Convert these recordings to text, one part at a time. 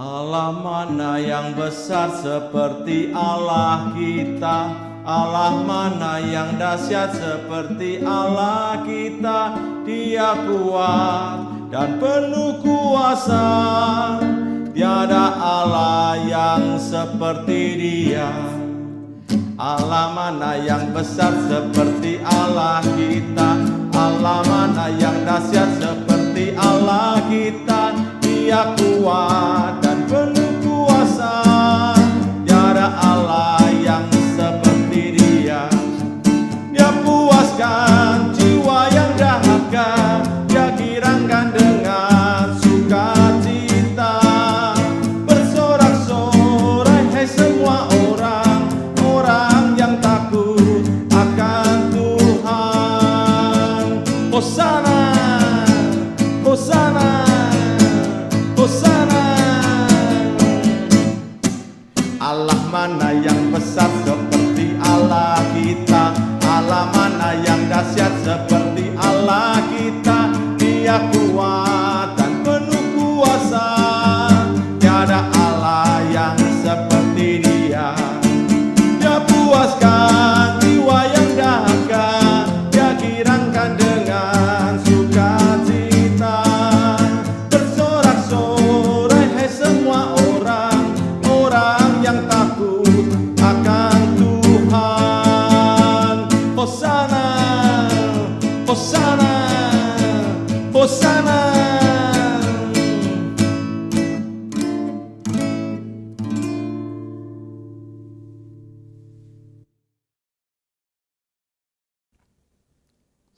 Allah mana yang besar seperti Allah kita? Allah mana yang dahsyat seperti Allah kita? Dia kuat dan penuh kuasa, tiada Allah yang seperti Dia. Allah mana yang besar seperti Allah kita? Allah mana yang dahsyat seperti Allah kita? Dia kuat dan penuh kuasa, tiada Allah yang seperti Dia. Dia puaskan jiwa yang dahaga, Dia girangkan dengan sukacita. Bersorak-sorai hai semua orang yang takut akan Tuhan. Hosana, Hosana, Hosana. Allah mana yang besar seperti Allah kita? Allah mana yang dahsyat seperti Allah kita? Dia kuat dan penuh kuasa, tiada Allah yang seperti Dia. Dia puaskan jiwa yang dahaga, Dia girangkan dengan sukacita. Bersorak-sorai hai semua orang yang takut akan Tuhan. Hosana, Hosana, Hosana.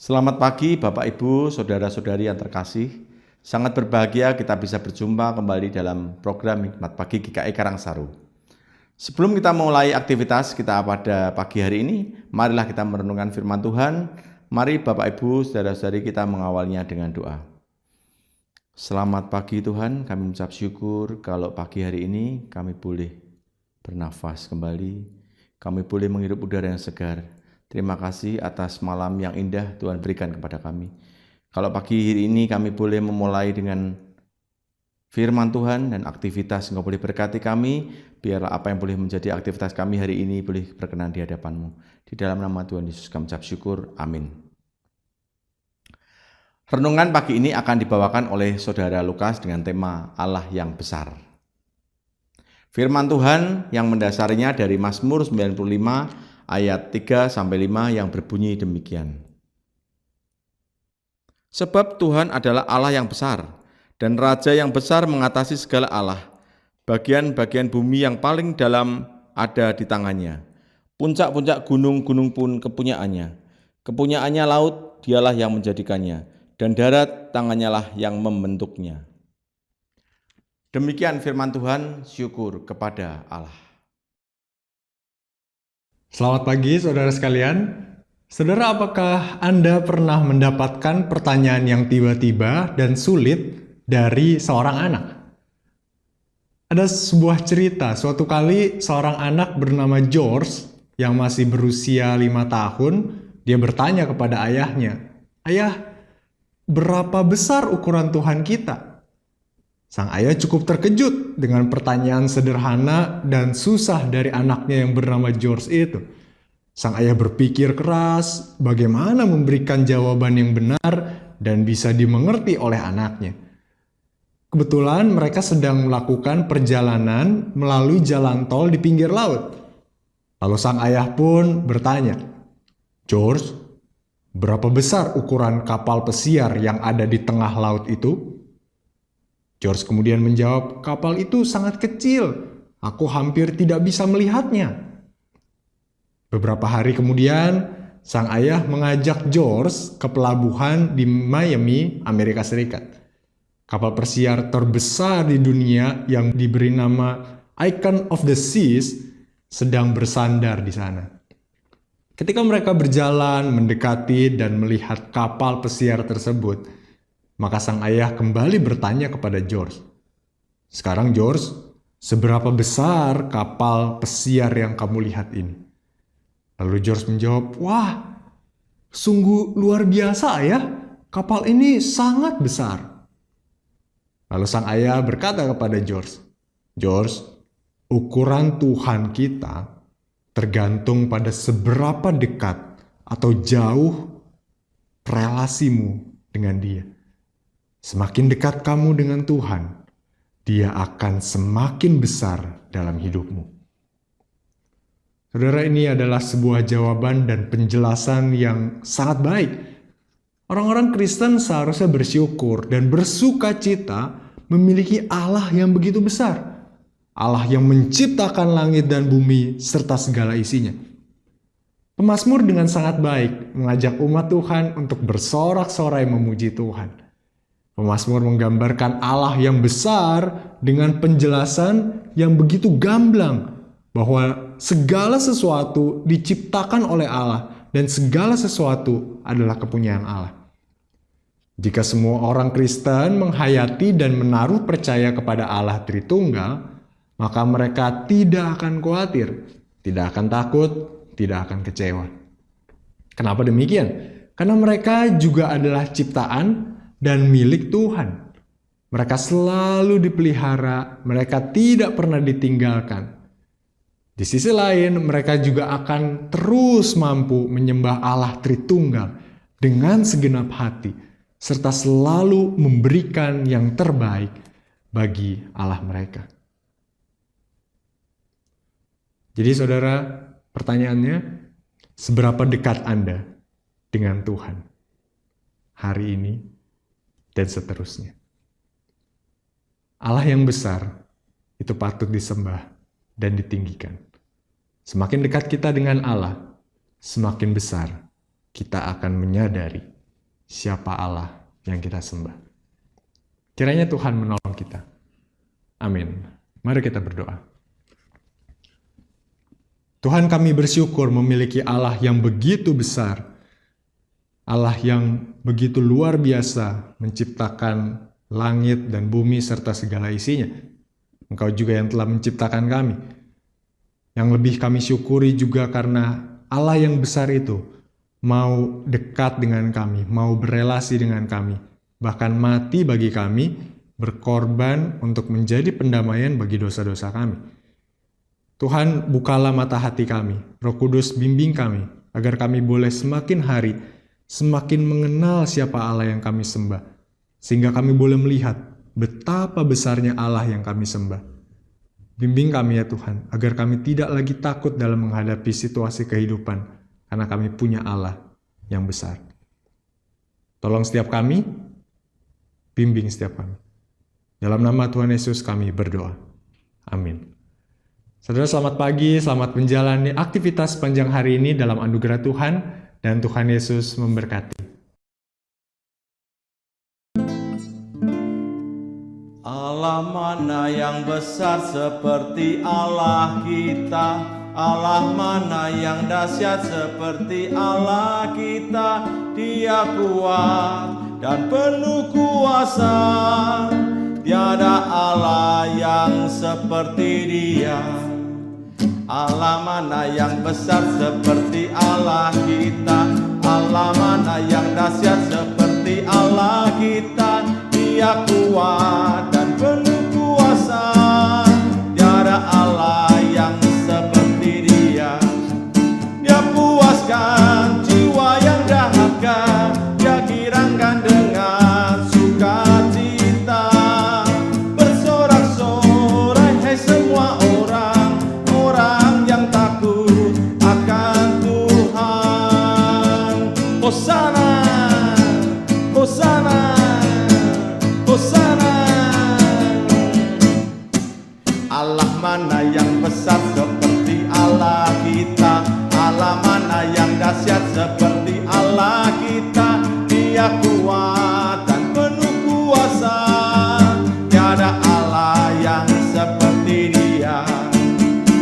Selamat pagi Bapak Ibu, Saudara-saudari yang terkasih. Sangat berbahagia kita bisa berjumpa kembali dalam program Hikmat Pagi GKI Karangsaru. Sebelum kita mulai aktivitas kita pada pagi hari ini, marilah kita merenungkan firman Tuhan. Mari Bapak Ibu, Saudara-saudari kita mengawalnya dengan doa. Selamat pagi Tuhan, kami mengucap syukur kalau pagi hari ini kami boleh bernafas kembali, kami boleh menghirup udara yang segar. Terima kasih atas malam yang indah Tuhan berikan kepada kami. Kalau pagi hari ini kami boleh memulai dengan firman Tuhan dan aktivitas, Engkau boleh berkati kami, biarlah apa yang boleh menjadi aktivitas kami hari ini boleh berkenan di hadapan-Mu. Di dalam nama Tuhan Yesus kami ucap syukur, amin. Renungan pagi ini akan dibawakan oleh Saudara Lukas dengan tema Allah yang besar. Firman Tuhan yang mendasarinya dari Mazmur 95 ayat 3-5 yang berbunyi demikian. Sebab Tuhan adalah Allah yang besar, dan Raja yang besar mengatasi segala Allah. Bagian-bagian bumi yang paling dalam ada di tangannya. Puncak-puncak gunung-gunung pun kepunyaannya. Kepunyaannya laut, dialah yang menjadikannya, dan darat tangannya lah yang membentuknya. Demikian firman Tuhan, syukur kepada Allah. Selamat pagi saudara sekalian. Saudara, apakah Anda pernah mendapatkan pertanyaan yang tiba-tiba dan sulit dari seorang anak? Ada sebuah cerita, suatu kali seorang anak bernama George yang masih berusia 5 tahun, dia bertanya kepada ayahnya, "Ayah, berapa besar ukuran Tuhan kita?" Sang ayah cukup terkejut dengan pertanyaan sederhana dan susah dari anaknya yang bernama George itu. Sang ayah berpikir keras bagaimana memberikan jawaban yang benar dan bisa dimengerti oleh anaknya. Kebetulan mereka sedang melakukan perjalanan melalui jalan tol di pinggir laut. Lalu sang ayah pun bertanya, "George, berapa besar ukuran kapal pesiar yang ada di tengah laut itu?" George kemudian menjawab, "Kapal itu sangat kecil, aku hampir tidak bisa melihatnya." Beberapa hari kemudian, sang ayah mengajak George ke pelabuhan di Miami, Amerika Serikat. Kapal pesiar terbesar di dunia yang diberi nama Icon of the Seas sedang bersandar di sana. Ketika mereka berjalan, mendekati dan melihat kapal pesiar tersebut, maka sang ayah kembali bertanya kepada George, "Sekarang George, seberapa besar kapal pesiar yang kamu lihat ini?" Lalu George menjawab, "Wah, sungguh luar biasa ya, kapal ini sangat besar." Lalu sang ayah berkata kepada George, George, ukuran Tuhan kita tergantung pada seberapa dekat atau jauh relasimu dengan Dia. Semakin dekat kamu dengan Tuhan, Dia akan semakin besar dalam hidupmu. Saudara, ini adalah sebuah jawaban dan penjelasan yang sangat baik. Orang-orang Kristen seharusnya bersyukur dan bersuka cita memiliki Allah yang begitu besar. Allah yang menciptakan langit dan bumi serta segala isinya. Pemazmur dengan sangat baik mengajak umat Tuhan untuk bersorak-sorai memuji Tuhan. Pemazmur menggambarkan Allah yang besar dengan penjelasan yang begitu gamblang bahwa segala sesuatu diciptakan oleh Allah dan segala sesuatu adalah kepunyaan Allah. Jika semua orang Kristen menghayati dan menaruh percaya kepada Allah Tritunggal, maka mereka tidak akan khawatir, tidak akan takut, tidak akan kecewa. Kenapa demikian? Karena mereka juga adalah ciptaan dan milik Tuhan. Mereka selalu dipelihara, mereka tidak pernah ditinggalkan. Di sisi lain, mereka juga akan terus mampu menyembah Allah Tritunggal dengan segenap hati, serta selalu memberikan yang terbaik bagi Allah mereka. Jadi saudara, pertanyaannya, seberapa dekat Anda dengan Tuhan hari ini dan seterusnya? Allah yang besar itu patut disembah dan ditinggikan. Semakin dekat kita dengan Allah, semakin besar kita akan menyadari siapa Allah yang kita sembah. Kiranya Tuhan menolong kita. Amin. Mari kita berdoa. Tuhan, kami bersyukur memiliki Allah yang begitu besar, Allah yang begitu luar biasa menciptakan langit dan bumi serta segala isinya. Engkau juga yang telah menciptakan kami. Yang lebih kami syukuri juga karena Allah yang besar itu mau dekat dengan kami, mau berelasi dengan kami, bahkan mati bagi kami, berkorban untuk menjadi pendamaian bagi dosa-dosa kami. Tuhan, bukalah mata hati kami, Roh Kudus bimbing kami, agar kami boleh semakin hari, semakin mengenal siapa Allah yang kami sembah, sehingga kami boleh melihat betapa besarnya Allah yang kami sembah. Bimbing kami ya Tuhan, agar kami tidak lagi takut dalam menghadapi situasi kehidupan, karena kami punya Allah yang besar. Tolong setiap kami, bimbing setiap kami. Dalam nama Tuhan Yesus kami berdoa. Amin. Saudara, selamat pagi, selamat menjalani aktivitas sepanjang hari ini dalam anugerah Tuhan, dan Tuhan Yesus memberkati. Allah mana yang besar seperti Allah kita? Allah mana yang dahsyat seperti Allah kita? Dia kuat dan penuh kuasa, tiada Allah yang seperti Dia. Allah mana yang besar seperti Allah kita? Allah mana yang dahsyat seperti Allah kita? Dia kuat dan penuh kuasa, tiada Allah yang seperti Dia. Dia puaskan jiwa yang dahaga, Dia girangkan dengan sukacita. Bersorak-sorai hai semua orang yang takut akan Tuhan. Hosana, Hosana, Hosana. Allah mana yang besar seperti Allah kita? Allah mana yang dahsyat seperti Allah kita? Dia kuat dan penuh kuasa, tiada Allah yang seperti Dia.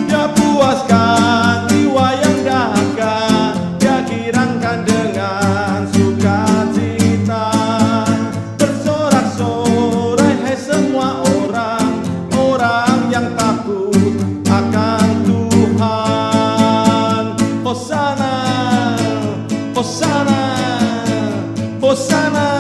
Dia puaskan jiwa yang dahaga, Dia girangkan dengan sukacita. Bersorak-sorai hai semua orang yang takut akan Tuhan. Hosana, Hosana, Hosana.